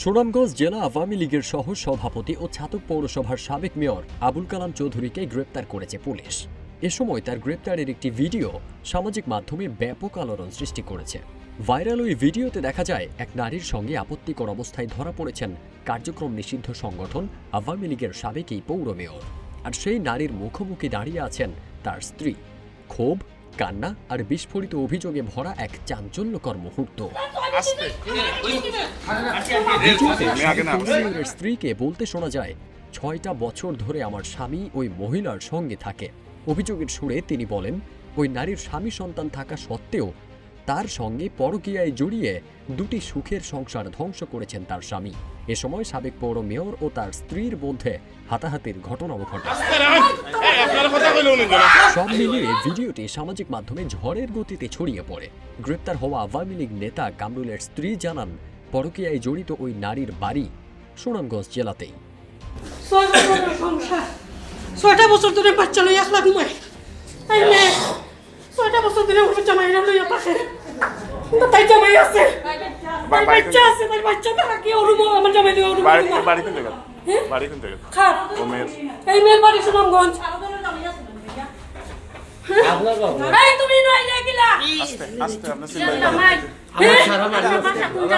সুনামগঞ্জ জেলা আওয়ামী লীগের সহ সভাপতি ও ছাতক পৌরসভার সাবেক মেয়র আবুল কালাম চৌধুরীকে গ্রেপ্তার করেছে পুলিশ। এ সময় তার গ্রেপ্তারের একটি ভিডিও সামাজিক মাধ্যমে ব্যাপক আলোড়ন সৃষ্টি করেছে। ভাইরাল ওই ভিডিওতে দেখা যায় এক নারীর সঙ্গে আপত্তিকর অবস্থায় ধরা পড়েছেন কার্যক্রম নিষিদ্ধ সংগঠন আওয়ামী লীগের সাবেক এই পৌর মেয়র। আর সেই নারীর মুখোমুখি দাঁড়িয়ে আছেন তার স্ত্রী। ক্ষোভ, কান্না আর বিস্ফোরিত অভিযোগে ভরা এক চাঞ্চল্যকর মুহূর্ত। মেয়রের স্ত্রীকে বলতে শোনা যায়, ৬টা বছর ধরে আমার স্বামী ওই মহিলার সঙ্গে থাকে। অভিযোগের সুরে তিনি বলেন, ওই নারীর স্বামী সন্তান থাকা সত্ত্বেও তার সঙ্গে পরকীয়ায় জড়িয়ে দুটি সুখের সংসার ধ্বংস করেছেন তার স্বামী। এ সময় সাবেক পৌর মেয়র ও তার স্ত্রীর মধ্যে হাতাহাতির ঘটনাও ঘটে। সব মিলিয়ে ভিডিওটি সামাজিক মাধ্যমে ঝড়ের গতিতে ছড়িয়ে পড়ে। গ্রেপ্তার হওয়া আওয়ামী লীগ নেতা কামরুলের স্ত্রী জানান, পরকীয়ায় জড়িত ওই নারীর বাড়ি সুনামগঞ্জ জেলাতেই। ৬টা বছর ধরে বাচ্চা লই একলা ঘুমাই। ৬টা বছর ধরে আমার জামাই লইয়া থাকে। তাই জামাই আছে, তাই বাচ্চা আছে, তাই বাচ্চা থাকা কি ওরুম আমার জামাই দিয়ে ওরুম বাড়ি কোন জায়গা? বাড়ি কোন জায়গা? খাট ও মেয়ের এই মেয়ের বাড়ি সুনামগঞ্জ। এই তুমি নইলে গিলা আস্তে আস্তে আপনি সিলাই জামাই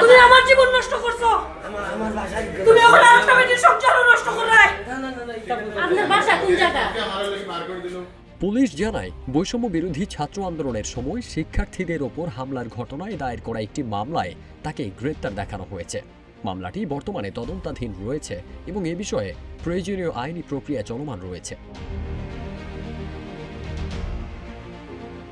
তুমি আমার জীবন নষ্ট করছো। তুমি আমার আরেকটা মেয়ের সংসারও নষ্ট করলাই। আপনার বাসা কোন জায়গা? পুলিশ জানায়, বৈষম্য বিরোধী ছাত্র আন্দোলনের সময় শিক্ষার্থীদের ওপর হামলার ঘটনায় দায়ের করা একটি মামলায় তাকে গ্রেপ্তার দেখানো হয়েছে। মামলাটি বর্তমানে তদন্তাধীন রয়েছে এবং এ বিষয়ে প্রয়োজনীয় আইনি প্রক্রিয়া চলমান রয়েছে।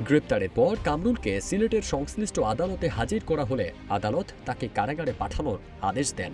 গ্রেপ্তারের পর কামরুলকে সিলেটের সংশ্লিষ্ট আদালতে হাজির করা হলে আদালত তাকে কারাগারে পাঠানোর আদেশ দেন।